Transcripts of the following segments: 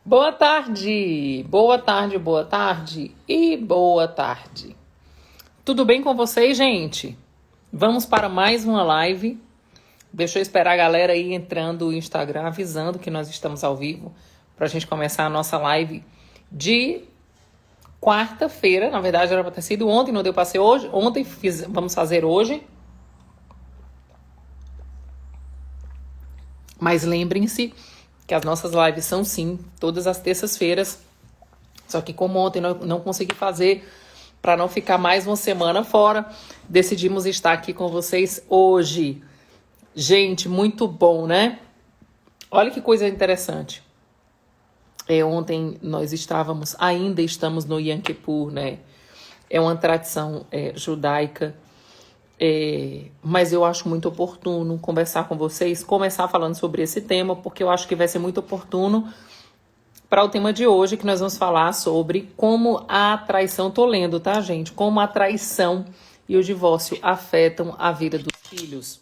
Boa tarde, boa tarde, boa tarde e boa tarde. Tudo bem com vocês, gente? Vamos para mais uma live. Deixa eu esperar a galera aí entrando no Instagram, avisando que nós estamos ao vivo, para a gente começar a nossa live de quarta-feira. Na verdade, era para ter sido ontem, não deu para ser hoje. Vamos fazer hoje. Mas lembrem-se que as nossas lives são sim todas as terças-feiras. Só que como ontem não consegui fazer, para não ficar mais uma semana fora, decidimos estar aqui com vocês hoje. Gente, muito bom, né? Olha que coisa interessante. Ontem nós ainda estamos no Yom Kippur, né? É uma tradição judaica. Mas eu acho muito oportuno conversar com vocês, começar falando sobre esse tema, porque eu acho que vai ser muito oportuno para o tema de hoje, que nós vamos falar sobre como a traição, tô lendo, tá, gente? Como a traição e o divórcio afetam a vida dos filhos,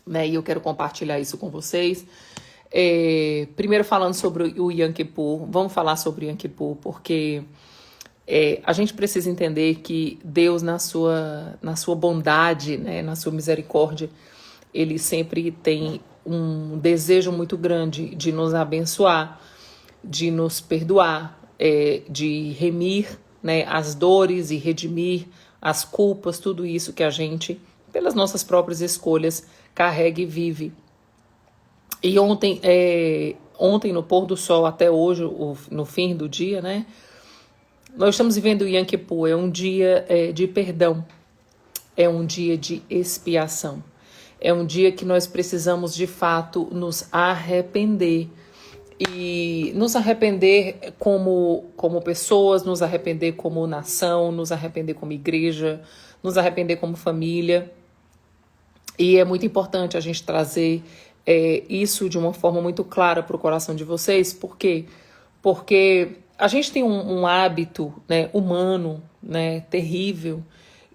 né? E eu quero compartilhar isso com vocês. Primeiro falando sobre o Yom Kippur, vamos falar sobre o Yom Kippur, porque a gente precisa entender que Deus, na sua bondade, né, na sua misericórdia, Ele sempre tem um desejo muito grande de nos abençoar, de nos perdoar, de remir, né, as dores e redimir as culpas, tudo isso que a gente, pelas nossas próprias escolhas, carrega e vive. E ontem no pôr do sol até hoje, no fim do dia, né, nós estamos vivendo o Yom Kippur, é um dia de perdão, é um dia de expiação, é um dia que nós precisamos de fato nos arrepender, e nos arrepender como pessoas, nos arrepender como nação, nos arrepender como igreja, nos arrepender como família. E é muito importante a gente trazer isso de uma forma muito clara para o coração de vocês. Por quê? Porque a gente tem um hábito, né, humano, né, terrível,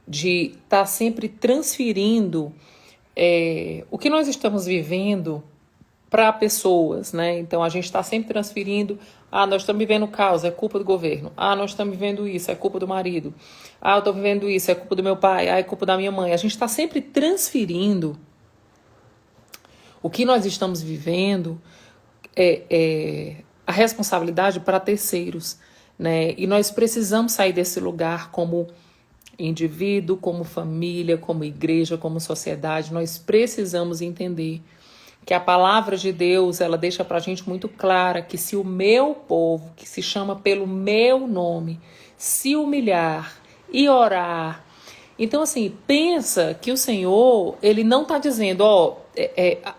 de estar sempre transferindo o que nós estamos vivendo para pessoas, né? Então a gente está sempre transferindo. Nós estamos vivendo caos, é culpa do governo. Nós estamos vivendo isso, é culpa do marido. Eu estou vivendo isso, é culpa do meu pai. É culpa da minha mãe. A gente está sempre transferindo o que nós estamos vivendo, a responsabilidade para terceiros, né? E nós precisamos sair desse lugar como indivíduo, como família, como igreja, como sociedade. Nós precisamos entender que a palavra de Deus, ela deixa pra gente muito clara que se o meu povo, que se chama pelo meu nome, se humilhar e orar. Então, assim, pensa que o Senhor, ele não está dizendo,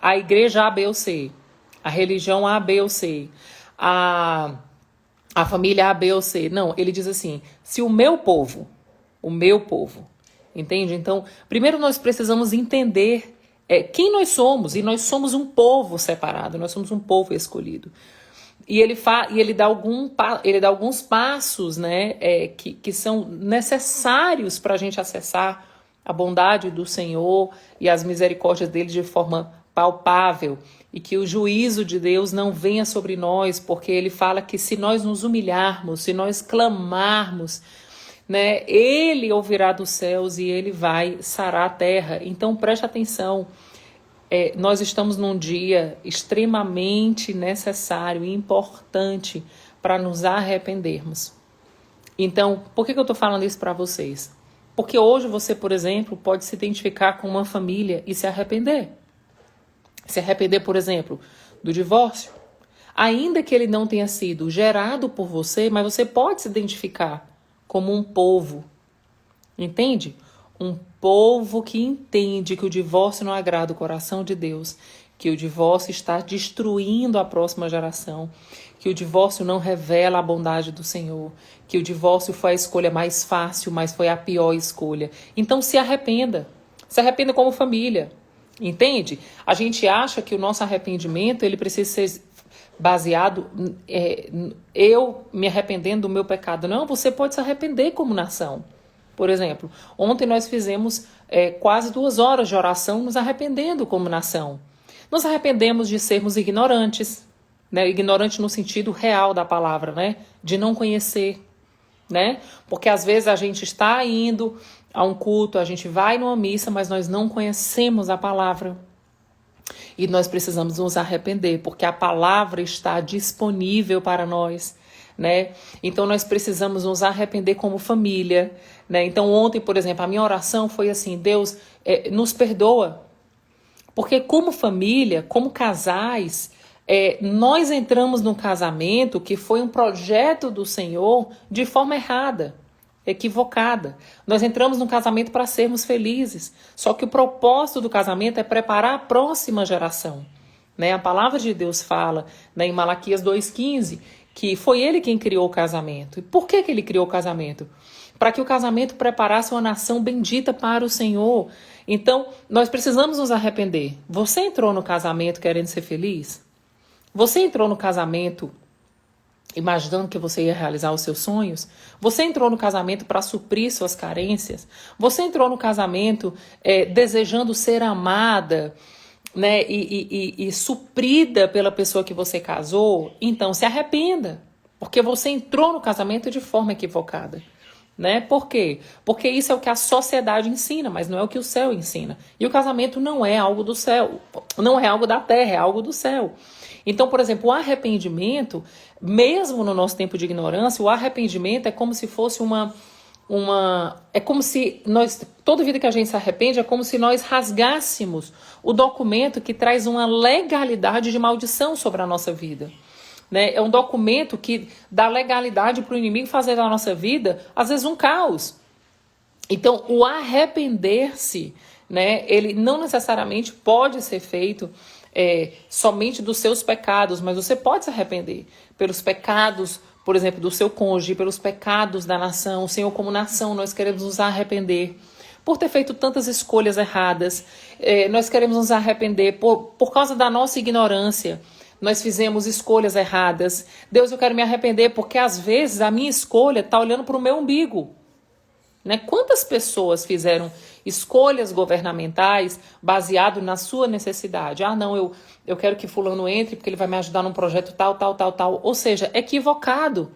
a igreja A, B ou C, a religião A, B ou C, a família A, B ou C. Não, ele diz assim, se o meu povo, entende? Então, primeiro nós precisamos entender quem nós somos, e nós somos um povo separado, nós somos um povo escolhido. E ele dá alguns passos, né, que são necessários para a gente acessar a bondade do Senhor e as misericórdias dele de forma palpável, e que o juízo de Deus não venha sobre nós, porque ele fala que se nós nos humilharmos, se nós clamarmos, né, ele ouvirá dos céus e ele vai sarar a terra. Então preste atenção, nós estamos num dia extremamente necessário e importante para nos arrependermos. Então, por que eu estou falando isso para vocês? Porque hoje você, por exemplo, pode se identificar com uma família e se arrepender. Se arrepender, por exemplo, do divórcio. Ainda que ele não tenha sido gerado por você, mas você pode se identificar como um povo, entende? Um povo que entende que o divórcio não agrada o coração de Deus, que o divórcio está destruindo a próxima geração, que o divórcio não revela a bondade do Senhor, que o divórcio foi a escolha mais fácil, mas foi a pior escolha. Então se arrependa como família, entende? A gente acha que o nosso arrependimento ele precisa ser baseado eu me arrependendo do meu pecado. Não, você pode se arrepender como nação. Por exemplo, ontem nós fizemos quase 2 horas de oração nos arrependendo como nação. Nos arrependemos de sermos ignorantes, né? Ignorante no sentido real da palavra, né? De não conhecer, né? Porque às vezes a gente está indo a um culto, a gente vai numa missa, mas nós não conhecemos a palavra. E nós precisamos nos arrepender, porque a palavra está disponível para nós, né? Então nós precisamos nos arrepender como família, né? Então ontem, por exemplo, a minha oração foi assim: Deus, nos perdoa. Porque como família, como casais, nós entramos num casamento que foi um projeto do Senhor de forma errada, equivocada. Nós entramos num casamento para sermos felizes. Só que o propósito do casamento é preparar a próxima geração, né? A palavra de Deus fala, né, em Malaquias 2,15, que foi ele quem criou o casamento. E por que ele criou o casamento? Para que o casamento preparasse uma nação bendita para o Senhor. Então, nós precisamos nos arrepender. Você entrou no casamento querendo ser feliz? Você entrou no casamento imaginando que você ia realizar os seus sonhos? Você entrou no casamento para suprir suas carências? Você entrou no casamento desejando ser amada, né, e suprida pela pessoa que você casou? Então se arrependa, porque você entrou no casamento de forma equivocada. Né? Por quê? Porque isso é o que a sociedade ensina, mas não é o que o céu ensina. E o casamento não é algo do céu, não é algo da terra, é algo do céu. Então, por exemplo, o arrependimento, mesmo no nosso tempo de ignorância, o arrependimento é como se fosse é como se nós, toda vida que a gente se arrepende, é como se nós rasgássemos o documento que traz uma legalidade de maldição sobre a nossa vida. Né? É um documento que dá legalidade para o inimigo fazer da nossa vida, às vezes, um caos. Então, o arrepender-se, né, ele não necessariamente pode ser feito somente dos seus pecados, mas você pode se arrepender pelos pecados, por exemplo, do seu cônjuge, pelos pecados da nação. Senhor, como nação, nós queremos nos arrepender por ter feito tantas escolhas erradas. Nós queremos nos arrepender por causa da nossa ignorância. Nós fizemos escolhas erradas. Deus, eu quero me arrepender porque às vezes a minha escolha está olhando para o meu umbigo. Né? Quantas pessoas fizeram escolhas governamentais baseado na sua necessidade? Ah, não, eu quero que fulano entre porque ele vai me ajudar num projeto tal. Ou seja, equivocado.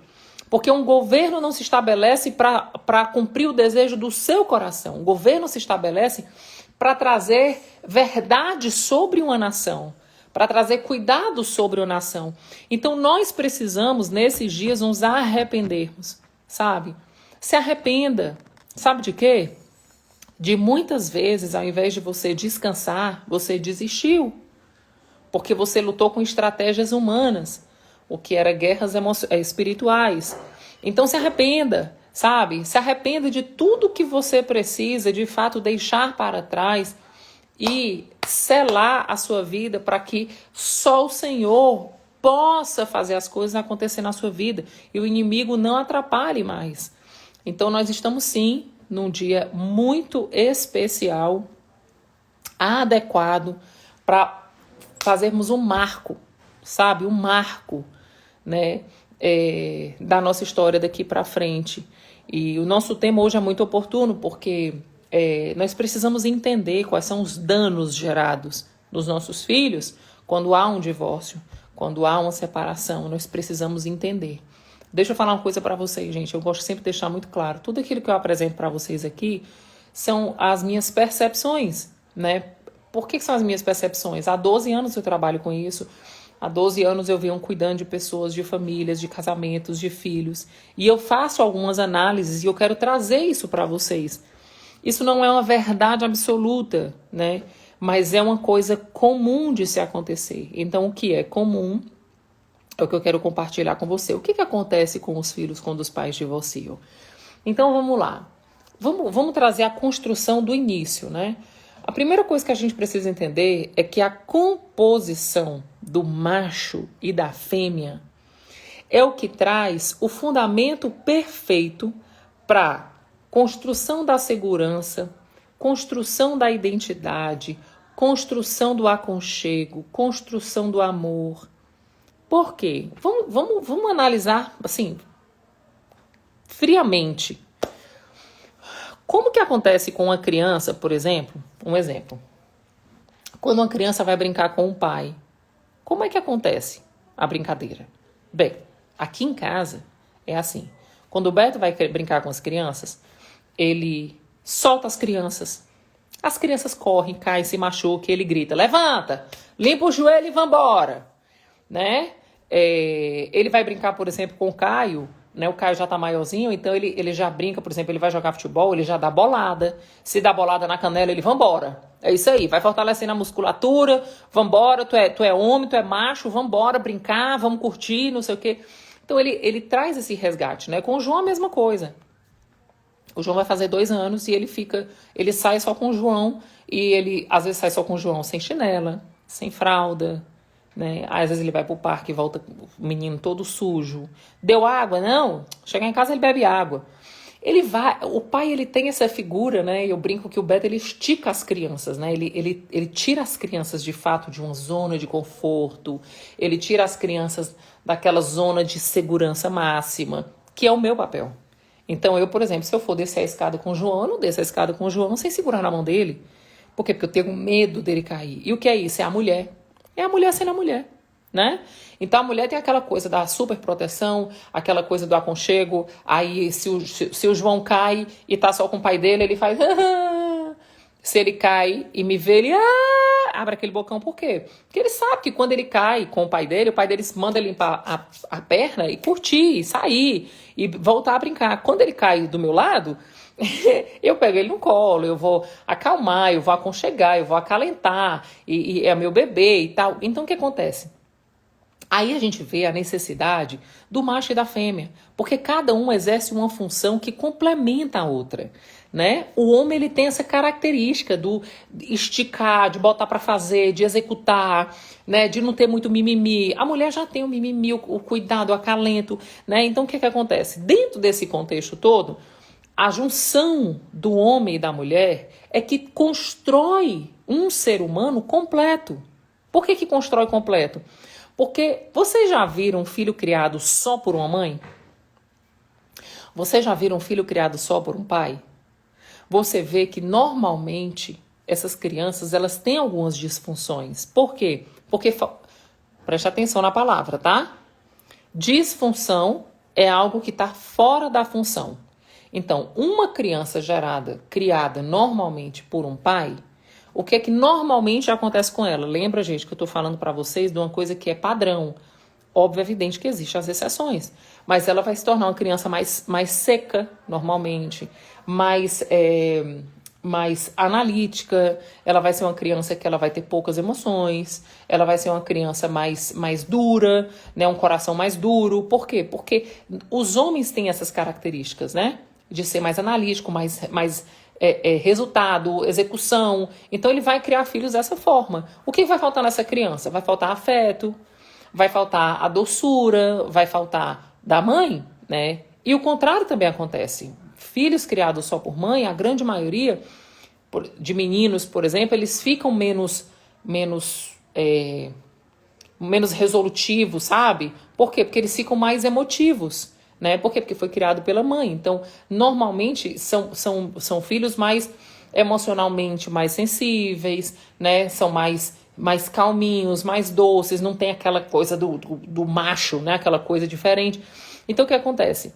Porque um governo não se estabelece para cumprir o desejo do seu coração. O governo se estabelece para trazer verdade sobre uma nação, para trazer cuidado sobre a nação. Então nós precisamos, nesses dias, nos arrependermos, sabe? Se arrependa. Sabe de quê? De muitas vezes, ao invés de você descansar, você desistiu. Porque você lutou com estratégias humanas, o que era guerras espirituais. Então se arrependa, sabe? Se arrependa de tudo que você precisa, de fato, deixar para trás e selar a sua vida para que só o Senhor possa fazer as coisas acontecer na sua vida e o inimigo não atrapalhe mais. Então nós estamos sim num dia muito especial, adequado para fazermos um marco, sabe? Um marco, né, da nossa história daqui para frente. E o nosso tema hoje é muito oportuno porque nós precisamos entender quais são os danos gerados nos nossos filhos quando há um divórcio, quando há uma separação. Nós precisamos entender. Deixa eu falar uma coisa para vocês, gente. Eu gosto sempre de deixar muito claro. Tudo aquilo que eu apresento para vocês aqui são as minhas percepções, né? Por que são as minhas percepções? Há 12 anos eu trabalho com isso. Há 12 anos eu venho cuidando de pessoas, de famílias, de casamentos, de filhos. E eu faço algumas análises e eu quero trazer isso para vocês. Isso não é uma verdade absoluta, né? Mas é uma coisa comum de se acontecer. Então, o que é comum é o que eu quero compartilhar com você. O que acontece com os filhos quando os pais divorciam? Então, vamos lá. Vamos trazer a construção do início, né? A primeira coisa que a gente precisa entender é que a composição do macho e da fêmea é o que traz o fundamento perfeito para construção da segurança, construção da identidade, construção do aconchego, construção do amor. Por quê? Vamos analisar, assim, friamente. Como que acontece com uma criança, por exemplo? Um exemplo. Quando uma criança vai brincar com o pai, como é que acontece? a brincadeira? Bem, aqui em casa é assim. Quando o Beto vai brincar com as crianças, ele solta as crianças. As crianças correm, caem, se machucam, ele grita, levanta, limpa o joelho e vambora, né? Ele vai brincar, por exemplo, com o Caio, né? O Caio já tá maiorzinho, então ele já brinca, por exemplo, ele vai jogar futebol, ele já dá bolada. Se dá bolada na canela, ele vambora. É isso aí, vai fortalecendo a musculatura, vambora, tu é homem, tu é macho, vambora brincar, vamos curtir, não sei o quê. Então ele traz esse resgate, né? Com o João a mesma coisa. O João vai fazer 2 anos e ele sai só com o João e ele às vezes sai só com o João sem chinela, sem fralda, né? Às vezes ele vai pro parque e volta o menino todo sujo. Deu água? Não. Chegar em casa ele bebe água. O pai ele tem essa figura, né? Eu brinco que o Beto ele estica as crianças, né? Ele tira as crianças de fato de uma zona de conforto, ele tira as crianças daquela zona de segurança máxima, que é o meu papel. Então eu, por exemplo, se eu for descer a escada com o João, eu não desço a escada com o João sem segurar na mão dele. Por quê? Porque eu tenho medo dele cair. E o que é isso? É a mulher. É a mulher sendo a mulher, né? Então a mulher tem aquela coisa da super proteção, aquela coisa do aconchego. Aí se o João cai e tá só com o pai dele, ele faz... Se ele cai e me vê, ele abre aquele bocão. Por quê? Porque ele sabe que quando ele cai com o pai dele manda limpar a perna e curtir, e sair e voltar a brincar. Quando ele cai do meu lado, eu pego ele no colo, eu vou acalmar, eu vou aconchegar, eu vou acalentar, e é meu bebê e tal. Então o que acontece? Aí a gente vê a necessidade do macho e da fêmea, porque cada um exerce uma função que complementa a outra, né? O homem ele tem essa característica do esticar, de botar para fazer, de executar, né? De não ter muito mimimi. A mulher já tem o mimimi, o cuidado, o acalento, né? Então o que acontece? Dentro desse contexto todo, a junção do homem e da mulher é que constrói um ser humano completo. Por que constrói completo? Porque vocês já viram um filho criado só por uma mãe? Vocês já viram um filho criado só por um pai? Você vê que normalmente essas crianças elas têm algumas disfunções. Por quê? Porque, preste atenção na palavra, tá? Disfunção é algo que está fora da função. Então, uma criança criada normalmente por um pai, o que é que normalmente acontece com ela? Lembra, gente, que eu estou falando para vocês de uma coisa que é padrão. Óbvio, é evidente que existem as exceções, mas ela vai se tornar uma criança mais seca, normalmente, mais analítica, ela vai ser uma criança que ela vai ter poucas emoções, ela vai ser uma criança mais dura, né, um coração mais duro. Por quê? Porque os homens têm essas características, né? De ser mais analítico, mais resultado, execução. Então ele vai criar filhos dessa forma. O que vai faltar nessa criança? Vai faltar afeto, vai faltar a doçura, vai faltar da mãe, né? E o contrário também acontece. Filhos criados só por mãe, a grande maioria de meninos, por exemplo, eles ficam menos resolutivos, sabe? Por quê? Porque eles ficam mais emotivos, né? Por quê? Porque foi criado pela mãe. Então, normalmente, são filhos mais emocionalmente mais sensíveis, né? São mais calminhos, mais doces, não tem aquela coisa do macho, né? Aquela coisa diferente. Então, o que acontece?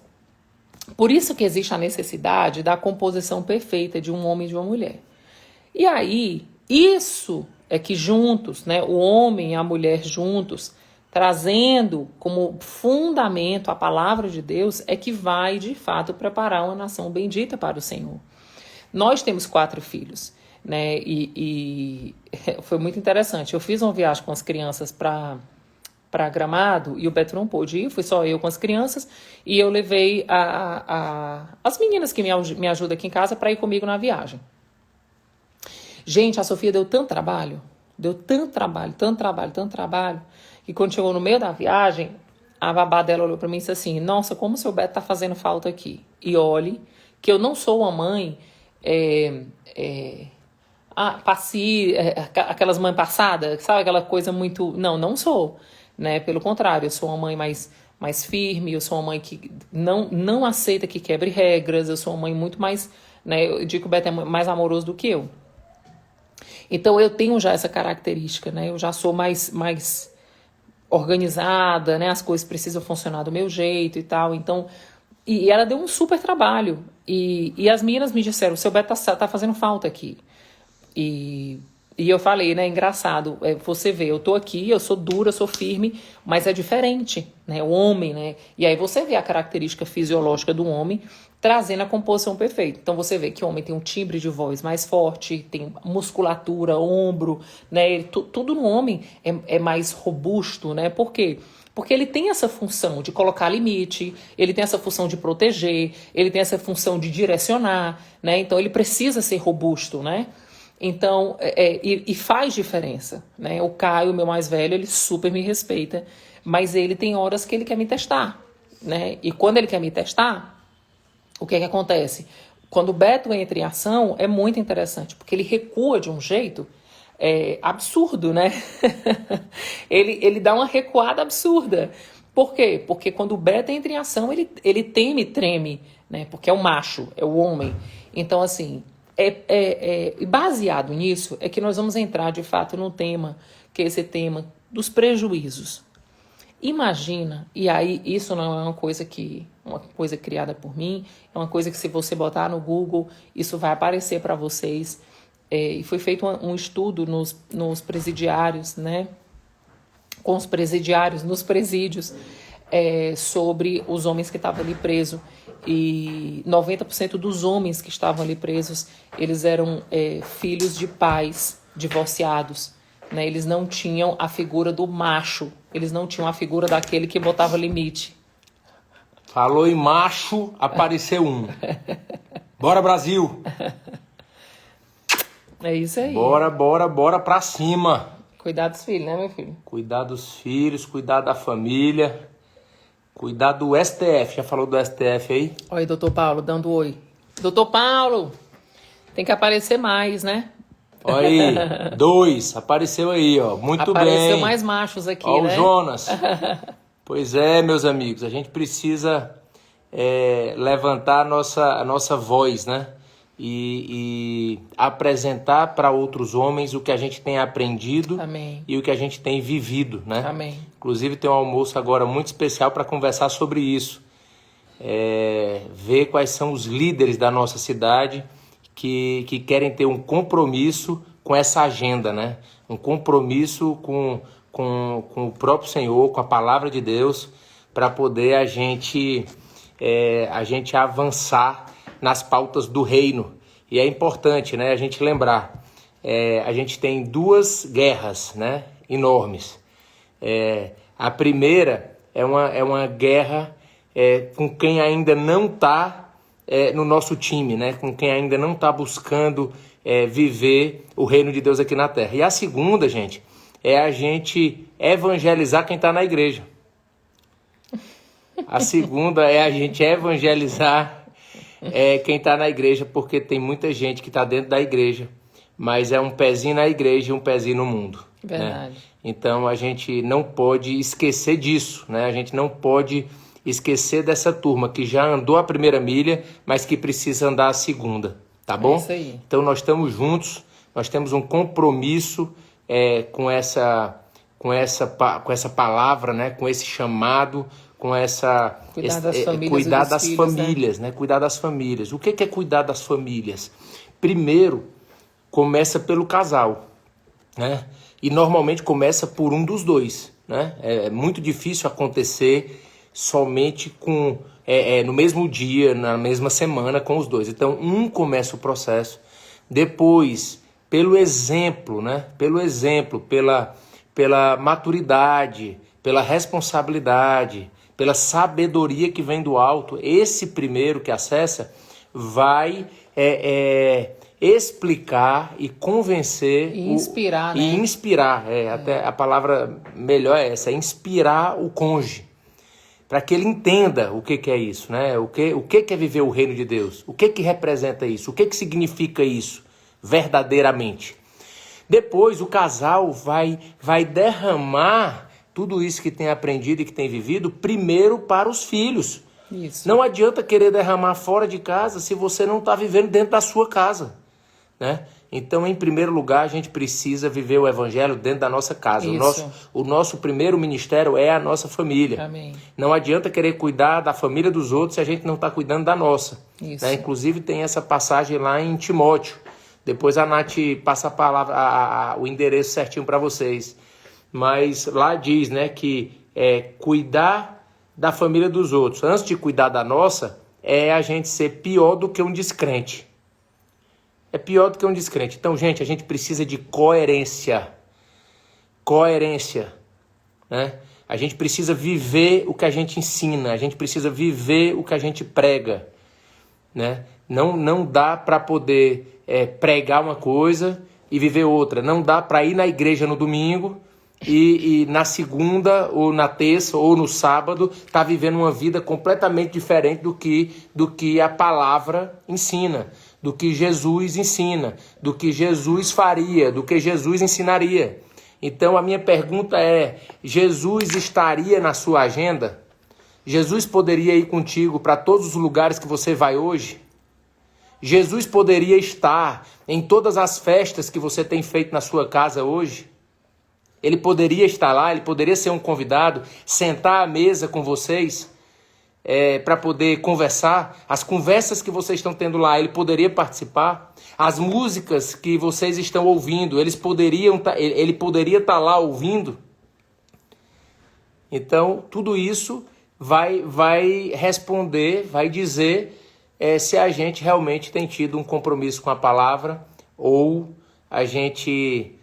Por isso que existe a necessidade da composição perfeita de um homem e de uma mulher. E aí, isso é que juntos, né? O homem e a mulher juntos, trazendo como fundamento a palavra de Deus, é que vai, de fato, preparar uma nação bendita para o Senhor. Nós temos 4 filhos, né? E foi muito interessante. Eu fiz uma viagem com as crianças para Gramado e o Beto não pôde ir, fui só eu com as crianças e eu levei as meninas que me ajudam aqui em casa para ir comigo na viagem. Gente, a Sofia deu tanto trabalho, que quando chegou no meio da viagem, a babá dela olhou para mim e disse assim: nossa, como o seu Beto tá fazendo falta aqui. E olhe que eu não sou uma mãe aquelas mães passadas, sabe? Aquela coisa muito... Não sou, né? Pelo contrário, eu sou uma mãe mais firme, eu sou uma mãe que não aceita que quebre regras, eu sou uma mãe muito mais... né? Eu digo que o Beto é mais amoroso do que eu. Então eu tenho já essa característica, né? Eu já sou mais organizada, né? As coisas precisam funcionar do meu jeito e tal. Então, e ela deu um super trabalho. E as meninas me disseram, o seu Beto tá fazendo falta aqui. E, e eu falei, né, engraçado, você vê, eu tô aqui, eu sou dura, eu sou firme, mas é diferente, né, o homem, né, e aí você vê a característica fisiológica do homem trazendo a composição perfeita. Então você vê que o homem tem um timbre de voz mais forte, tem musculatura, ombro, né, tudo no homem é mais robusto, né, por quê? Porque ele tem essa função de colocar limite, ele tem essa função de proteger, ele tem essa função de direcionar, né, então ele precisa ser robusto, né. Então, e faz diferença, né? O Caio, meu mais velho, ele super me respeita, mas ele tem horas que ele quer me testar, né? E quando ele quer me testar, o que acontece? Quando o Beto entra em ação, é muito interessante, porque ele recua de um jeito absurdo, né? ele dá uma recuada absurda. Por quê? Porque quando o Beto entra em ação, ele teme e treme, né? Porque é o macho, é o homem. Então, assim... baseado nisso é que nós vamos entrar de fato no tema, que é esse tema dos prejuízos. Imagina, e aí isso não é uma coisa criada por mim, é uma coisa que se você botar no Google, isso vai aparecer para vocês. E foi feito um estudo nos presidiários, né? Com os presidiários, nos presídios, sobre os homens que estavam ali presos. E 90% dos homens que estavam ali presos, eles eram filhos de pais divorciados, né? Eles não tinham a figura do macho, eles não tinham a figura daquele que botava limite. Falou em macho, apareceu um. Bora, Brasil! É isso aí. Bora pra cima. Cuidar dos filhos, né, meu filho? Cuidar dos filhos, cuidar da família, cuidar do STF. Já falou do STF aí? Oi, doutor Paulo, dando oi. Doutor Paulo, tem que aparecer mais, né? Olha aí, 2, apareceu aí, ó. Muito bem. Apareceu mais machos aqui, ó, né? o Jonas. Pois é, meus amigos, a gente precisa levantar a nossa voz, né? E apresentar para outros homens o que a gente tem aprendido. Amém. E o que a gente tem vivido, né? Amém. Inclusive tem um almoço agora muito especial para conversar sobre isso. Ver quais são os líderes da nossa cidade que querem ter um compromisso com essa agenda, né? Um compromisso com o próprio Senhor, com a palavra de Deus, para poder a gente avançar nas pautas do reino. E é importante, né, a gente lembrar, a gente tem 2 guerras, né, enormes. A primeira é uma guerra com quem ainda não está no nosso time, né, com quem ainda não está buscando viver o reino de Deus aqui na terra. E a segunda, gente, é a gente evangelizar quem está na igreja. A segunda é a gente evangelizar quem está na igreja, porque tem muita gente que está dentro da igreja, mas é um pezinho na igreja e um pezinho no mundo. Verdade. Né? Então a gente não pode esquecer disso, né? A gente não pode esquecer dessa turma que já andou a primeira milha, mas que precisa andar a segunda, tá bom? É isso aí. Então nós estamos juntos, nós temos um compromisso com essa palavra, né? Com esse chamado, com essa cuidar das famílias, né? Cuidar das famílias. O que é cuidar das famílias? Primeiro, começa pelo casal, né? E normalmente começa por um dos dois, né? É muito difícil acontecer somente no mesmo dia, na mesma semana com os dois. Então, um começa o processo, depois, pelo exemplo, né? Pelo exemplo, pela maturidade, pela responsabilidade, pela sabedoria que vem do alto, esse primeiro que acessa vai explicar e convencer... E inspirar, né? E inspirar, até a palavra melhor é essa, inspirar o cônjuge, para que ele entenda o que é isso, né? O que é viver o reino de Deus, o que representa isso, o que significa isso verdadeiramente. Depois o casal vai derramar tudo isso que tem aprendido e que tem vivido primeiro para os filhos. Isso. Não adianta querer derramar fora de casa se você não está vivendo dentro da sua casa, né? Então, em primeiro lugar, a gente precisa viver o evangelho dentro da nossa casa. O nosso primeiro ministério é a nossa família. Amém. Não adianta querer cuidar da família dos outros se a gente não está cuidando da nossa. Isso. Né? Inclusive, tem essa passagem lá em Timóteo. Depois a Nath passa a palavra, o endereço certinho para vocês. Mas lá diz, né, que cuidar da família dos outros, antes de cuidar da nossa, é a gente ser pior do que um descrente. É pior do que um descrente. Então, gente, a gente precisa de coerência. Coerência. Né? A gente precisa viver o que a gente ensina. A gente precisa viver o que a gente prega. Né? Não dá para poder pregar uma coisa e viver outra. Não dá para ir na igreja no domingo e na segunda, ou na terça, ou no sábado, tá vivendo uma vida completamente diferente do que a palavra ensina, do que Jesus ensina, do que Jesus faria, do que Jesus ensinaria. Então a minha pergunta é: Jesus estaria na sua agenda? Jesus poderia ir contigo para todos os lugares que você vai hoje? Jesus poderia estar em todas as festas que você tem feito na sua casa hoje? Ele poderia estar lá, ele poderia ser um convidado, sentar à mesa com vocês para poder conversar. As conversas que vocês estão tendo lá, ele poderia participar. As músicas que vocês estão ouvindo, ele poderia estar lá ouvindo. Então, tudo isso vai responder, vai dizer se a gente realmente tem tido um compromisso com a palavra ou a gente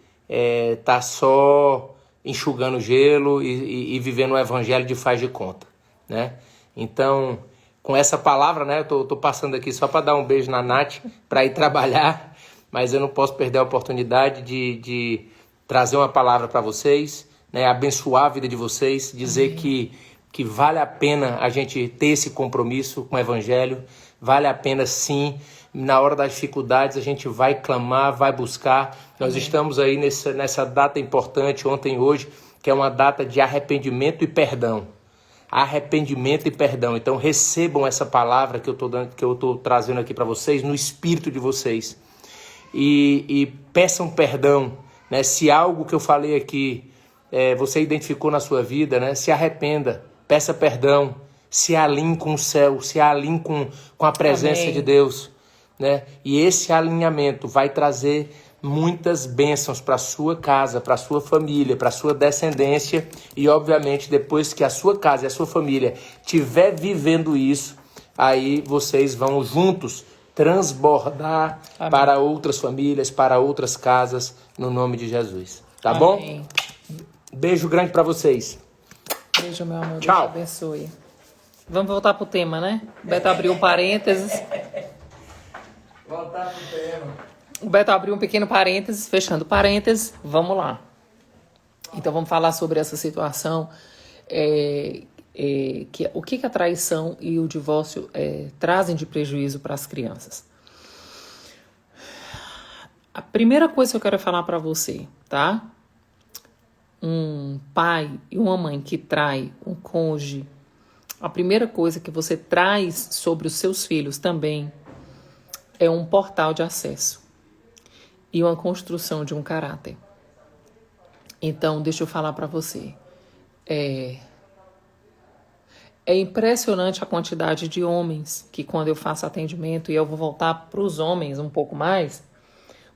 tá só enxugando gelo e vivendo o evangelho de faz de conta, né? Então, com essa palavra, né, eu tô passando aqui só para dar um beijo na Nath, para ir trabalhar, mas eu não posso perder a oportunidade de trazer uma palavra para vocês, né, abençoar a vida de vocês, dizer que vale a pena a gente ter esse compromisso com o evangelho, vale a pena sim. Na hora das dificuldades a gente vai clamar, vai buscar. Nós estamos aí nessa data importante, ontem e hoje, que é uma data de arrependimento e perdão. Arrependimento e perdão. Então recebam essa palavra que eu tô trazendo aqui para vocês, no espírito de vocês. E peçam perdão, né? Se algo que eu falei aqui você identificou na sua vida, né? Se arrependa, peça perdão, se alinhe com o céu, se alinhe com a presença de Deus. Né? E esse alinhamento vai trazer muitas bênçãos para a sua casa, para a sua família, para a sua descendência. E obviamente depois que a sua casa e a sua família estiver vivendo isso, aí vocês vão juntos transbordar para outras famílias, para outras casas, no nome de Jesus. Tá bom? Beijo grande para vocês. Beijo, meu amor. Tchau. Deus te abençoe. Vamos voltar pro tema, né? O Beto abriu um parênteses. Voltar pro tema. O Beto abriu um pequeno parênteses, fechando parênteses. Vamos lá. Então vamos falar sobre essa situação. O que a traição e o divórcio trazem de prejuízo para as crianças. A primeira coisa que eu quero falar para você, tá? Um pai e uma mãe que trai um cônjuge, a primeira coisa que você traz sobre os seus filhos também é um portal de acesso e uma construção de um caráter. Então, deixa eu falar para você. É impressionante a quantidade de homens que, quando eu faço atendimento, e eu vou voltar para os homens um pouco mais,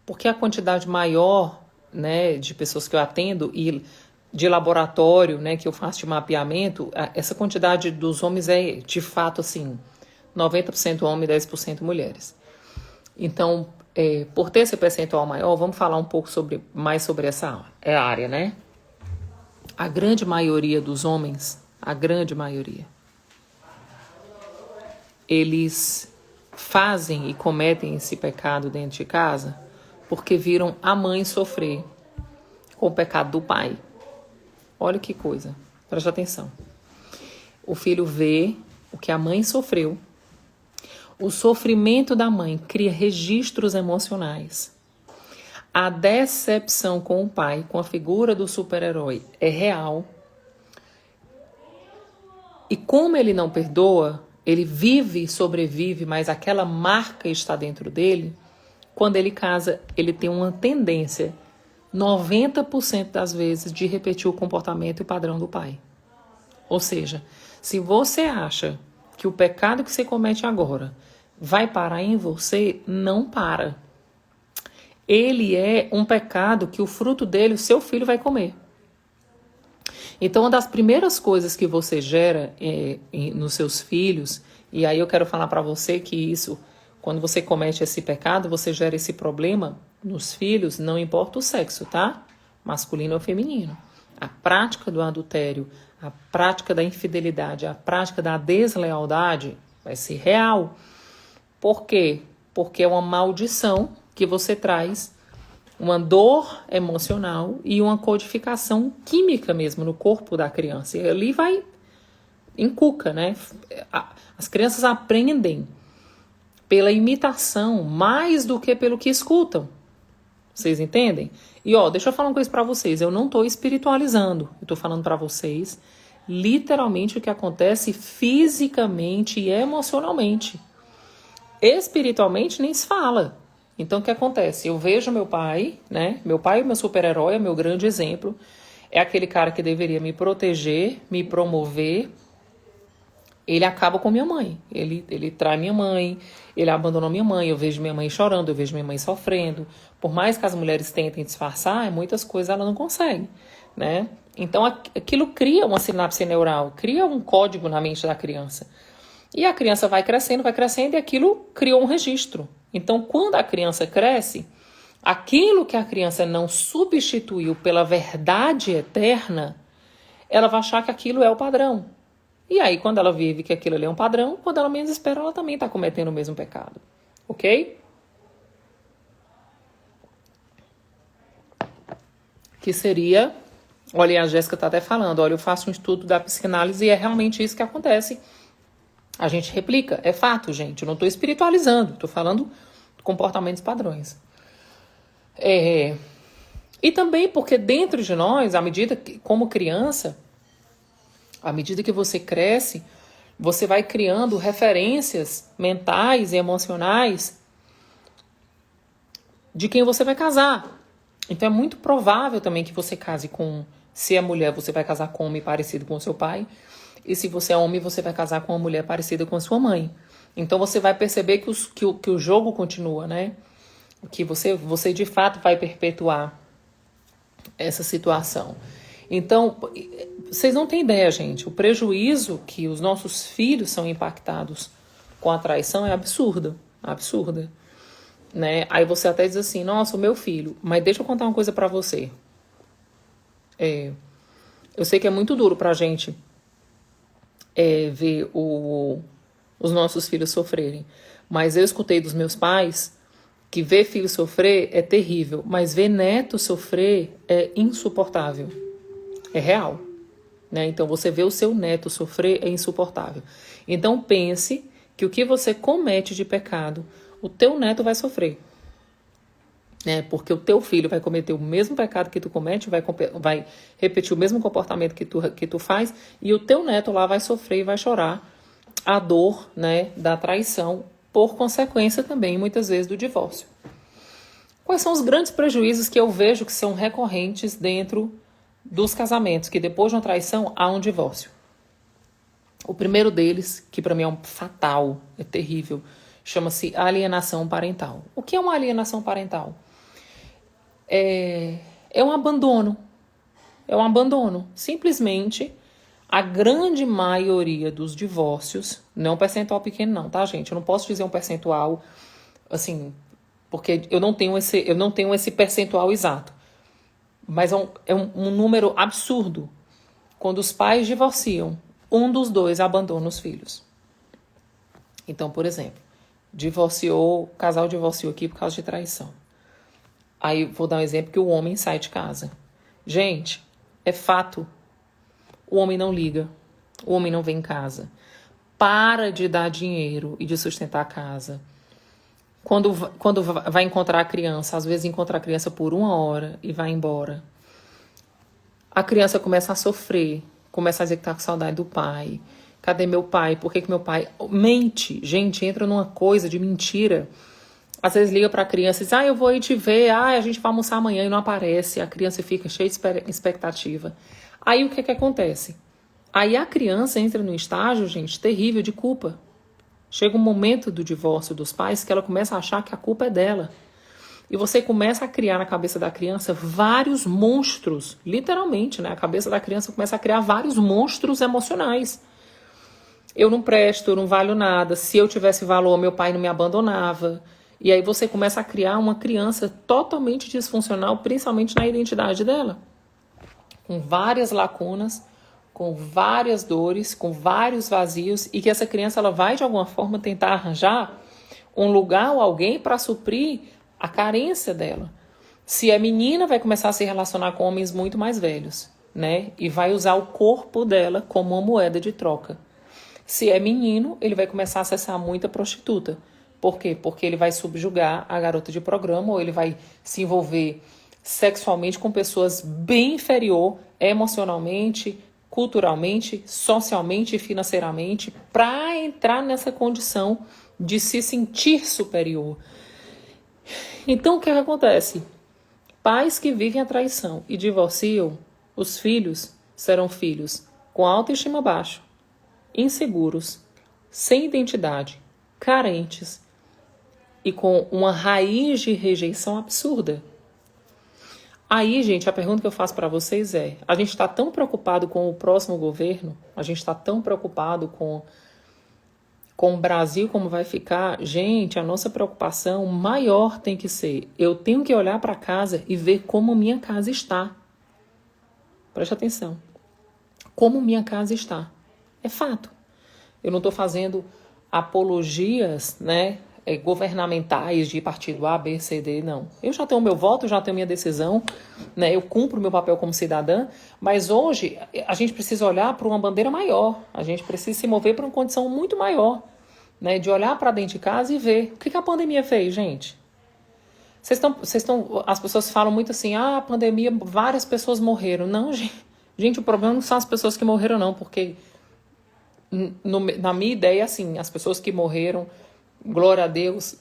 porque a quantidade maior, né, de pessoas que eu atendo e de laboratório, né, que eu faço de mapeamento, essa quantidade dos homens é, de fato, assim, 90% homem e 10% mulheres. Então, por ter esse percentual maior, vamos falar um pouco mais sobre essa área, né? A grande maioria dos homens, a grande maioria, eles fazem e cometem esse pecado dentro de casa porque viram a mãe sofrer com o pecado do pai. Olha que coisa, preste atenção. O filho vê o que a mãe sofreu. O sofrimento da mãe cria registros emocionais. A decepção com o pai, com a figura do super-herói, é real. E como ele não perdoa, ele vive e sobrevive, mas aquela marca está dentro dele, quando ele casa, ele tem uma tendência, 90% das vezes, de repetir o comportamento e o padrão do pai. Ou seja, se você acha que o pecado que você comete agora vai parar em você, não para. Ele é um pecado que o fruto dele, o seu filho vai comer. Então, uma das primeiras coisas que você gera nos seus filhos, e aí eu quero falar para você que isso, quando você comete esse pecado, você gera esse problema nos filhos, não importa o sexo, tá? Masculino ou feminino. A prática do adultério, a prática da infidelidade, a prática da deslealdade vai ser real. Por quê? Porque é uma maldição que você traz, uma dor emocional e uma codificação química mesmo no corpo da criança. E ali vai, encuca, né? As crianças aprendem pela imitação mais do que pelo que escutam. Vocês entendem? E deixa eu falar uma coisa pra vocês. Eu não tô espiritualizando. Eu tô falando pra vocês literalmente o que acontece fisicamente e emocionalmente. Espiritualmente nem se fala. Então o que acontece? Eu vejo meu pai, né? Meu pai é meu super-herói, é meu grande exemplo. É aquele cara que deveria me proteger, me promover. Ele acaba com minha mãe. Ele trai minha mãe, ele abandonou minha mãe. Eu vejo minha mãe chorando, eu vejo minha mãe sofrendo. Por mais que as mulheres tentem disfarçar, muitas coisas ela não consegue, né? Então aquilo cria uma sinapse neural, cria um código na mente da criança. E a criança vai crescendo e aquilo criou um registro. Então, quando a criança cresce, aquilo que a criança não substituiu pela verdade eterna, ela vai achar que aquilo é o padrão. E aí, quando ela vive que aquilo ali é um padrão, quando ela menos espera, ela também está cometendo o mesmo pecado. Ok? Que seria... Olha, a Jéssica está até falando, olha, eu faço um estudo da psicanálise e é realmente isso que acontece. A gente replica, é fato, gente. Eu não estou espiritualizando, estou falando de comportamentos padrões. E também porque dentro de nós, à medida que, como criança, à medida que você cresce, você vai criando referências mentais e emocionais de quem você vai casar. Então é muito provável também que você case com... Se é mulher, você vai casar com um homem parecido com o seu pai. E se você é homem, você vai casar com uma mulher parecida com a sua mãe. Então você vai perceber que o jogo continua, né? Que você de fato vai perpetuar essa situação. Então, vocês não têm ideia, gente. O prejuízo que os nossos filhos são impactados com a traição é absurda. Absurda. Né? Aí você até diz assim, nossa, o meu filho. Mas deixa eu contar uma coisa pra você. Eu sei que é muito duro pra gente ver os nossos filhos sofrerem. Mas eu escutei dos meus pais que ver filho sofrer é terrível, mas ver neto sofrer é insuportável. É real. Né? Então, você ver o seu neto sofrer é insuportável. Então, pense que o que você comete de pecado, o teu neto vai sofrer. Né? Porque o teu filho vai cometer o mesmo pecado que tu comete, vai repetir o mesmo comportamento que tu faz, e o teu neto lá vai sofrer e vai chorar a dor, né, da traição, por consequência também, muitas vezes, do divórcio. Quais são os grandes prejuízos que eu vejo que são recorrentes dentro dos casamentos, que depois de uma traição há um divórcio? O primeiro deles, que para mim é um fatal, é terrível, chama-se alienação parental. O que é uma alienação parental? É um abandono. É um abandono. Simplesmente, a grande maioria dos divórcios, não é um percentual pequeno não, tá, gente? Eu não posso dizer um percentual, assim, porque eu não tenho esse percentual exato. Mas é um número absurdo. Quando os pais divorciam, um dos dois abandona os filhos. Então, por exemplo, o casal divorciou aqui por causa de traição. Aí vou dar um exemplo que o homem sai de casa. Gente, é fato. O homem não liga. O homem não vem em casa. Para de dar dinheiro e de sustentar a casa. Quando vai encontrar a criança, às vezes encontra a criança por 1 hora e vai embora. A criança começa a sofrer, começa a dizer que tá com saudade do pai. Cadê meu pai? Por que meu pai... Mente. Gente, entra numa coisa de mentira. Às vezes liga para a criança e diz, eu vou aí te ver, a gente vai almoçar amanhã e não aparece. A criança fica cheia de expectativa. Aí o que acontece? Aí a criança entra num estágio, gente, terrível de culpa. Chega um momento do divórcio dos pais que ela começa a achar que a culpa é dela. E você começa a criar na cabeça da criança vários monstros, literalmente, né? A cabeça da criança começa a criar vários monstros emocionais. Eu não presto, eu não valho nada. Se eu tivesse valor, meu pai não me abandonava. E aí você começa a criar uma criança totalmente disfuncional, principalmente na identidade dela. Com várias lacunas, com várias dores, com vários vazios, e que essa criança ela vai de alguma forma tentar arranjar um lugar ou alguém para suprir a carência dela. Se é menina, vai começar a se relacionar com homens muito mais velhos, né? E vai usar o corpo dela como uma moeda de troca. Se é menino, ele vai começar a acessar muita prostituta. Por quê? Porque ele vai subjugar a garota de programa, ou ele vai se envolver sexualmente com pessoas bem inferior emocionalmente, culturalmente, socialmente e financeiramente, para entrar nessa condição de se sentir superior. Então, o que acontece? Pais que vivem a traição e divorciam, os filhos serão filhos com autoestima baixa, inseguros, sem identidade, carentes e com uma raiz de rejeição absurda. Aí, gente, a pergunta que eu faço para vocês é, a gente está tão preocupado com o próximo governo, a gente está tão preocupado com o Brasil, como vai ficar, gente, a nossa preocupação maior tem que ser, eu tenho que olhar para casa e ver como minha casa está. Preste atenção. Como minha casa está. É fato. Eu não estou fazendo apologias, né, governamentais de partido A, B, C, D, não. Eu já tenho meu voto, já tenho minha decisão, né, eu cumpro meu papel como cidadã, mas hoje a gente precisa olhar para uma bandeira maior, a gente precisa se mover para uma condição muito maior, né, de olhar para dentro de casa e ver o que a pandemia fez, gente. As pessoas falam muito assim, a pandemia, várias pessoas morreram. Não, gente, o problema não são as pessoas que morreram, não, porque na minha ideia, assim, as pessoas que morreram, glória a Deus,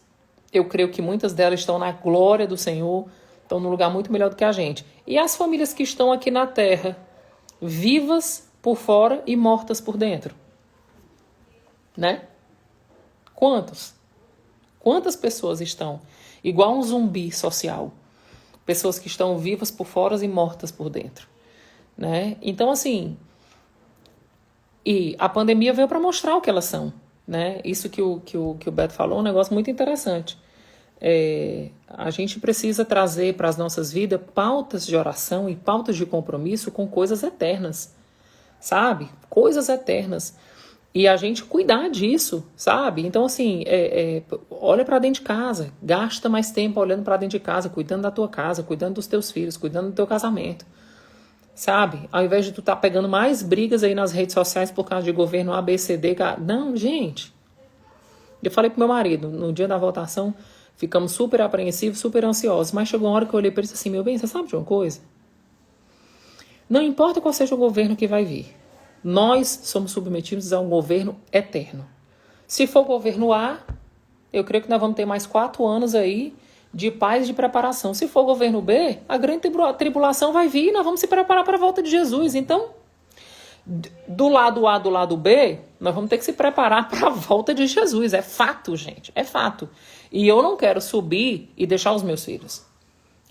eu creio que muitas delas estão na glória do Senhor, estão num lugar muito melhor do que a gente. E as famílias que estão aqui na terra, vivas por fora e mortas por dentro? Né? Quantas pessoas estão igual um zumbi social? Pessoas que estão vivas por fora e mortas por dentro, né? Então, assim, e a pandemia veio para mostrar o que elas são, né? Isso que o Beto falou é um negócio muito interessante. A gente precisa trazer para as nossas vidas pautas de oração e pautas de compromisso com coisas eternas, sabe? Coisas eternas. E a gente cuidar disso, sabe? Então, assim, olha para dentro de casa, gasta mais tempo olhando para dentro de casa, cuidando da tua casa, cuidando dos teus filhos, cuidando do teu casamento, sabe? Ao invés de tu estar pegando mais brigas aí nas redes sociais por causa de governo A, B, C, D, não, gente. Eu falei pro meu marido, no dia da votação, ficamos super apreensivos, super ansiosos, mas chegou uma hora que eu olhei para ele e disse assim, meu bem, você sabe de uma coisa? Não importa qual seja o governo que vai vir, nós somos submetidos a um governo eterno. Se for o governo A, eu creio que nós vamos ter mais 4 anos aí de paz e de preparação. Se for o governo B, a grande tribulação vai vir e nós vamos se preparar para a volta de Jesus. Então, do lado A, do lado B, nós vamos ter que se preparar para a volta de Jesus. É fato, gente, é fato. E eu não quero subir e deixar os meus filhos.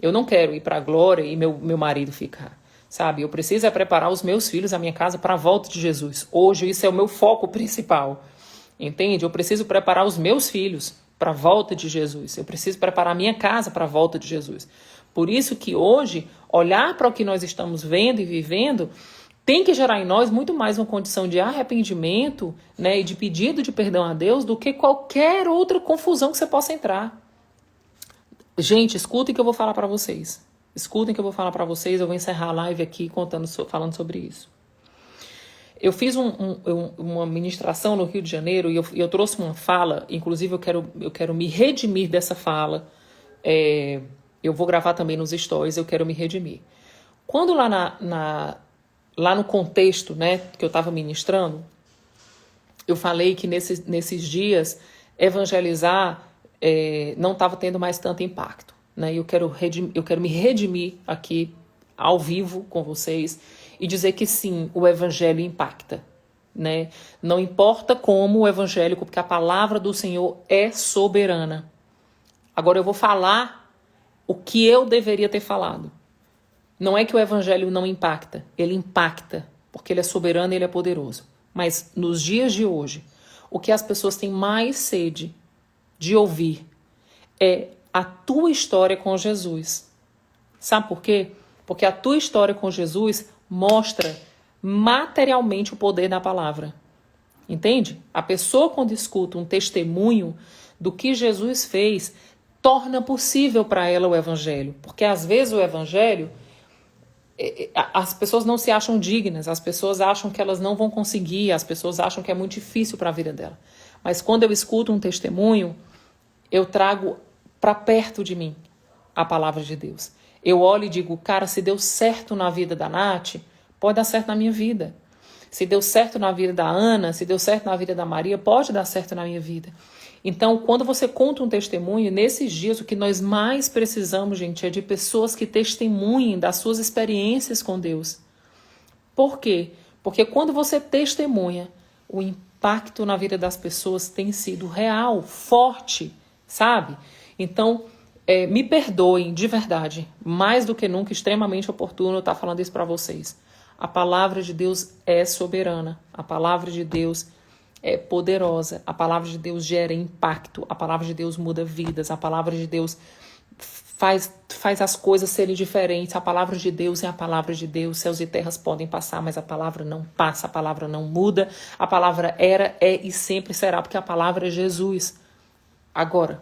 Eu não quero ir para a glória e meu marido ficar. Sabe, eu preciso preparar os meus filhos, a minha casa, para a volta de Jesus. Hoje, isso é o meu foco principal. Entende? Eu preciso preparar os meus filhos para a volta de Jesus. Eu preciso preparar a minha casa para a volta de Jesus. Por isso que hoje, olhar para o que nós estamos vendo e vivendo, tem que gerar em nós muito mais uma condição de arrependimento, né, e de pedido de perdão a Deus do que qualquer outra confusão que você possa entrar. Gente, escutem o que eu vou falar para vocês. Escutem que eu vou falar para vocês, eu vou encerrar a live aqui falando sobre isso. Eu fiz uma ministração no Rio de Janeiro e eu trouxe uma fala, inclusive eu quero me redimir dessa fala. Eu vou gravar também nos stories, eu quero me redimir. Quando lá no contexto, né, que eu estava ministrando, eu falei que nesses dias evangelizar não estava tendo mais tanto impacto, né? E eu quero me redimir aqui ao vivo com vocês e dizer que sim, o evangelho impacta, né? Não importa como o evangélico, porque a palavra do Senhor é soberana. Agora eu vou falar o que eu deveria ter falado. Não é que o evangelho não impacta, ele impacta, porque ele é soberano e ele é poderoso. Mas nos dias de hoje, o que as pessoas têm mais sede de ouvir é a tua história com Jesus. Sabe por quê? Porque a tua história com Jesus mostra materialmente o poder da palavra. Entende? A pessoa, quando escuta um testemunho do que Jesus fez, torna possível para ela o evangelho. Porque às vezes o evangelho, as pessoas não se acham dignas, as pessoas acham que elas não vão conseguir, as pessoas acham que é muito difícil para a vida dela. Mas quando eu escuto um testemunho, eu trago para perto de mim a palavra de Deus. Eu olho e digo, cara, se deu certo na vida da Nath, pode dar certo na minha vida. Se deu certo na vida da Ana, se deu certo na vida da Maria, pode dar certo na minha vida. Então, quando você conta um testemunho, nesses dias o que nós mais precisamos, gente, é de pessoas que testemunhem das suas experiências com Deus. Por quê? Porque quando você testemunha, o impacto na vida das pessoas tem sido real, forte, sabe? Então, me perdoem, de verdade, mais do que nunca, extremamente oportuno estar falando isso para vocês. A palavra de Deus é soberana, a palavra de Deus é poderosa, a palavra de Deus gera impacto, a palavra de Deus muda vidas, a palavra de Deus faz as coisas serem diferentes, a palavra de Deus é a palavra de Deus, céus e terras podem passar, mas a palavra não passa, a palavra não muda, a palavra era, é e sempre será, porque a palavra é Jesus. Agora,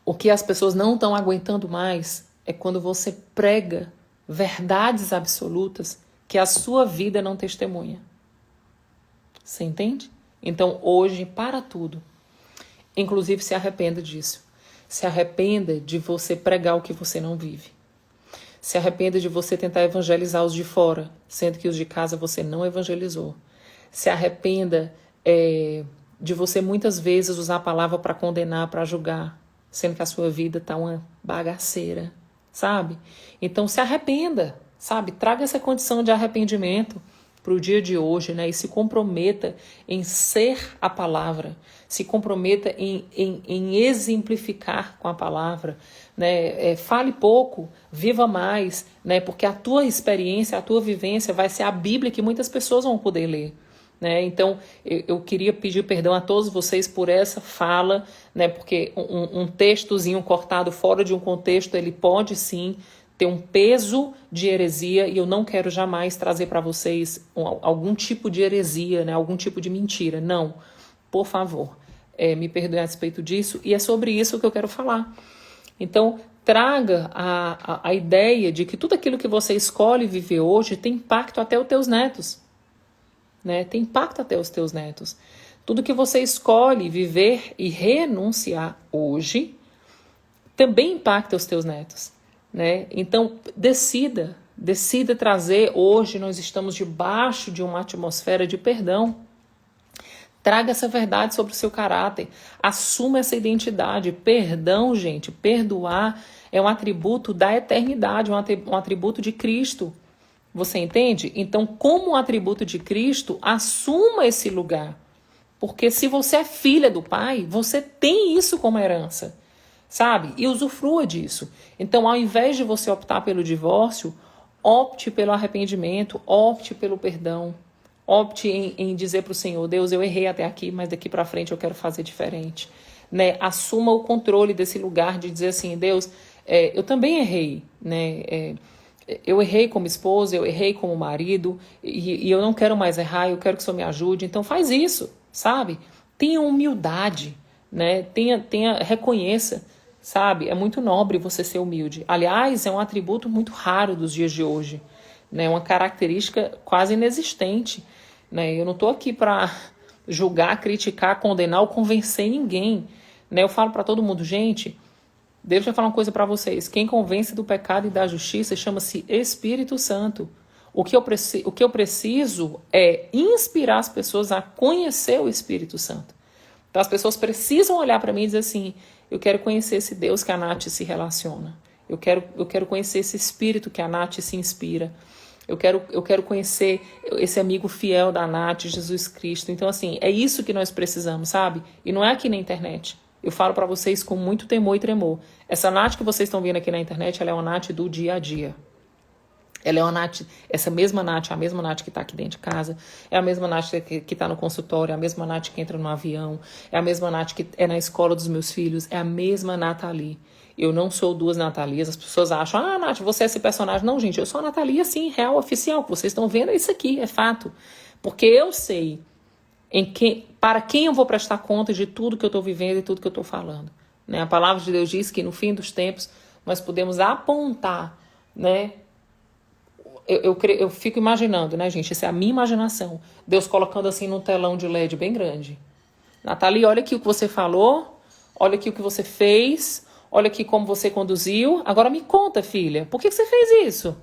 o que as pessoas não estão aguentando mais é quando você prega verdades absolutas que a sua vida não testemunha. Você entende? Então, hoje, para tudo. Inclusive, se arrependa disso. Se arrependa de você pregar o que você não vive. Se arrependa de você tentar evangelizar os de fora, sendo que os de casa você não evangelizou. Se arrependa de você muitas vezes usar a palavra para condenar, para julgar, sendo que a sua vida está uma bagaceira, sabe? Então se arrependa, sabe? Traga essa condição de arrependimento para o dia de hoje, né? E se comprometa em ser a palavra, se comprometa em exemplificar com a palavra, né? Fale pouco, viva mais, né? Porque a tua experiência, a tua vivência vai ser a Bíblia que muitas pessoas vão poder ler. Né? Então, eu queria pedir perdão a todos vocês por essa fala, né? Porque um textozinho cortado fora de um contexto, ele pode sim ter um peso de heresia, e eu não quero jamais trazer para vocês algum tipo de heresia, né? Algum tipo de mentira. Não, por favor, me perdoem a respeito disso, e é sobre isso que eu quero falar. Então, traga a ideia de que tudo aquilo que você escolhe viver hoje tem impacto até os teus netos. Né? Tem impacto até os teus netos. Tudo que você escolhe viver e renunciar hoje também impacta os teus netos. Né? Então, decida trazer. Hoje nós estamos debaixo de uma atmosfera de perdão. Traga essa verdade sobre o seu caráter. Assuma essa identidade. Perdão, gente, perdoar é um atributo da eternidade, um atributo de Cristo. Você entende? Então, como um atributo de Cristo, assuma esse lugar. Porque se você é filha do Pai, você tem isso como herança, sabe? E usufrua disso. Então, ao invés de você optar pelo divórcio, opte pelo arrependimento, opte pelo perdão. Opte em dizer para o Senhor, Deus, eu errei até aqui, mas daqui para frente eu quero fazer diferente. Né? Assuma o controle desse lugar de dizer assim, Deus, eu também errei, né? Eu errei como esposa, eu errei como marido, e eu não quero mais errar, eu quero que o Senhor me ajude. Então faz isso, sabe? Tenha humildade, né? Reconheça, sabe? É muito nobre você ser humilde. Aliás, é um atributo muito raro dos dias de hoje, né? Uma característica quase inexistente, né? Eu não estou aqui para julgar, criticar, condenar ou convencer ninguém, né? Eu falo para todo mundo, gente, deixa eu falar uma coisa para vocês. Quem convence do pecado e da justiça chama-se Espírito Santo. O que eu preciso é inspirar as pessoas a conhecer o Espírito Santo. Então as pessoas precisam olhar para mim e dizer assim, eu quero conhecer esse Deus que a Nath se relaciona. Eu quero conhecer esse espírito que a Nath se inspira. Eu quero conhecer esse amigo fiel da Nath, Jesus Cristo. Então, assim, é isso que nós precisamos, sabe? E não é aqui na internet. Eu falo para vocês com muito temor e tremor. Essa Nath que vocês estão vendo aqui na internet, ela é uma Nath do dia a dia. Ela é uma Nath, essa mesma Nath, a mesma Nath que está aqui dentro de casa, é a mesma Nath que está no consultório, é a mesma Nath que entra no avião, é a mesma Nath que é na escola dos meus filhos, é a mesma Nathalie. Eu não sou duas Nathalias, as pessoas acham, Nath, você é esse personagem. Não, gente, eu sou a Nathalie, sim, real, oficial, que vocês estão vendo é isso aqui, é fato. Porque eu sei para quem eu vou prestar conta de tudo que eu estou vivendo e tudo que eu estou falando. Né? A palavra de Deus diz que no fim dos tempos nós podemos apontar, né? Eu fico imaginando, né, gente? Essa é a minha imaginação. Deus colocando assim num telão de LED bem grande. Nathalie, olha aqui o que você falou, olha aqui o que você fez, olha aqui como você conduziu. Agora me conta, filha, por que você fez isso?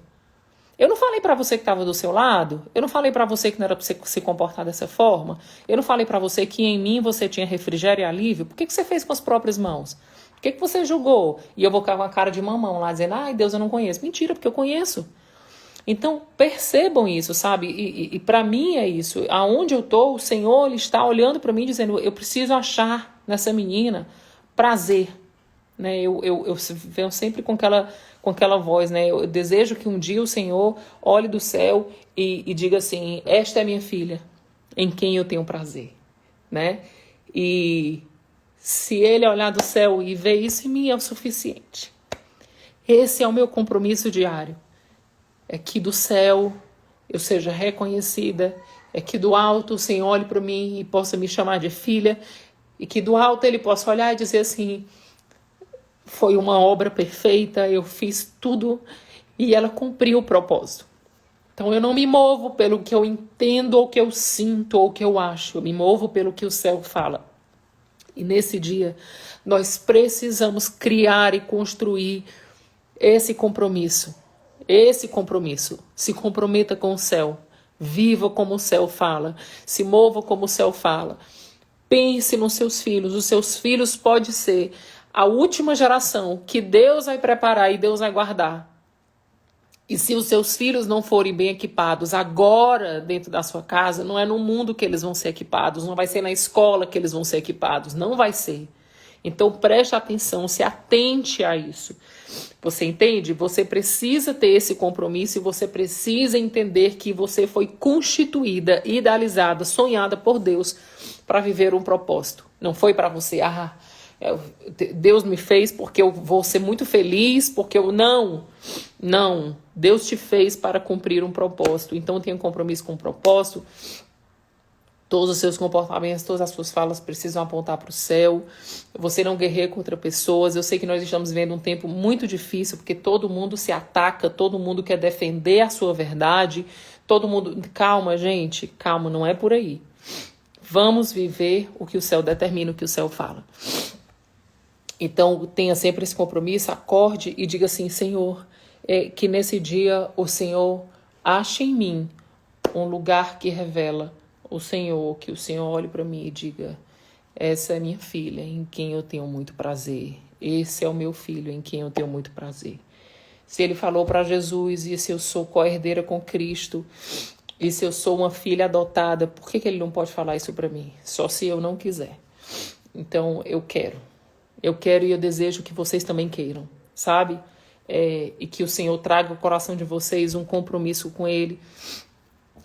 Eu não falei pra você que estava do seu lado? Eu não falei pra você que não era pra você se comportar dessa forma? Eu não falei pra você que em mim você tinha refrigério e alívio? Por que você fez com as próprias mãos? Por que você julgou? E eu vou ficar com a cara de mamão lá, dizendo, ai, Deus, eu não conheço. Mentira, porque eu conheço. Então, percebam isso, sabe? E para mim é isso. Aonde eu tô, o Senhor ele está olhando para mim dizendo, eu preciso achar nessa menina prazer. Né? Eu venho sempre com aquela voz, né? Eu desejo que um dia o Senhor olhe do céu e diga assim, esta é minha filha, em quem eu tenho prazer. Né? E se ele olhar do céu e ver isso em mim, é o suficiente. Esse é o meu compromisso diário. É que do céu eu seja reconhecida, é que do alto o Senhor olhe para mim e possa me chamar de filha, e que do alto ele possa olhar e dizer assim, foi uma obra perfeita, eu fiz tudo e ela cumpriu o propósito. Então eu não me movo pelo que eu entendo, ou que eu sinto, ou que eu acho, eu me movo pelo que o céu fala. E nesse dia nós precisamos criar e construir esse compromisso. Esse compromisso. Se comprometa com o céu. Viva como o céu fala. Se mova como o céu fala. Pense nos seus filhos. Os seus filhos podem ser a última geração que Deus vai preparar e Deus vai guardar. E se os seus filhos não forem bem equipados agora dentro da sua casa, não é no mundo que eles vão ser equipados, não vai ser na escola que eles vão ser equipados, não vai ser. Então preste atenção, se atente a isso. Você entende? Você precisa ter esse compromisso e você precisa entender que você foi constituída, idealizada, sonhada por Deus para viver um propósito. Não foi para você, Deus me fez porque eu vou ser muito feliz, porque eu... Não. Deus te fez para cumprir um propósito. Então tenha um compromisso com um propósito. Todos os seus comportamentos, todas as suas falas precisam apontar para o céu. Você não guerreia contra pessoas. Eu sei que nós estamos vivendo um tempo muito difícil, porque todo mundo se ataca, todo mundo quer defender a sua verdade. Todo mundo... Calma, gente, calma, não é por aí. Vamos viver o que o céu determina, o que o céu fala. Então, tenha sempre esse compromisso, acorde e diga assim, Senhor, que nesse dia o Senhor ache em mim um lugar que revela o Senhor, que o Senhor olhe para mim e diga, essa é minha filha, em quem eu tenho muito prazer. Esse é o meu filho, em quem eu tenho muito prazer. Se ele falou para Jesus, e se eu sou co-herdeira com Cristo, e se eu sou uma filha adotada, por que ele não pode falar isso para mim? Só se eu não quiser. Então, eu quero e eu desejo que vocês também queiram, sabe? E que o Senhor traga ao coração de vocês um compromisso com Ele,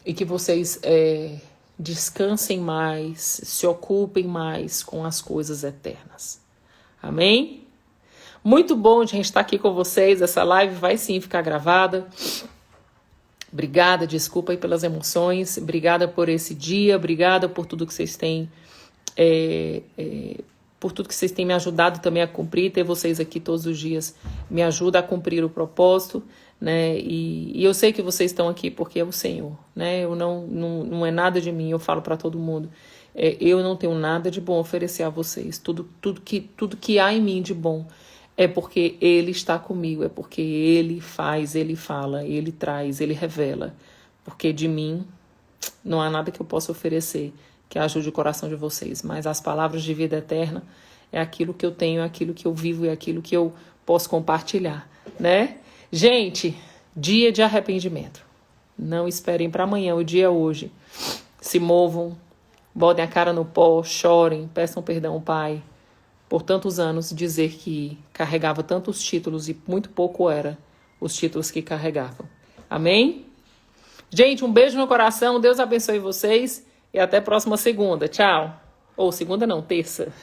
e que vocês... descansem mais, se ocupem mais com as coisas eternas. Amém? Muito bom de a gente estar aqui com vocês. Essa live vai sim ficar gravada. Obrigada, desculpa aí pelas emoções. Obrigada por esse dia. Obrigada por tudo que vocês têm... por tudo que vocês têm me ajudado também a cumprir. Ter vocês aqui todos os dias me ajuda a cumprir o propósito. Né? E eu sei que vocês estão aqui porque é o Senhor, né? Eu não é nada de mim, eu falo para todo mundo, eu não tenho nada de bom a oferecer a vocês, tudo que há em mim de bom é porque Ele está comigo, é porque Ele faz, Ele fala, Ele traz, Ele revela, porque de mim não há nada que eu possa oferecer que ajude o coração de vocês, mas as palavras de vida eterna é aquilo que eu tenho, é aquilo que eu vivo, é aquilo que eu posso compartilhar, né? Gente, dia de arrependimento. Não esperem para amanhã, o dia é hoje. Se movam, botem a cara no pó, chorem, peçam perdão ao Pai. Por tantos anos dizer que carregava tantos títulos e muito pouco era os títulos que carregavam. Amém? Gente, um beijo no coração, Deus abençoe vocês e até a próxima segunda. Tchau. Ou segunda não, terça.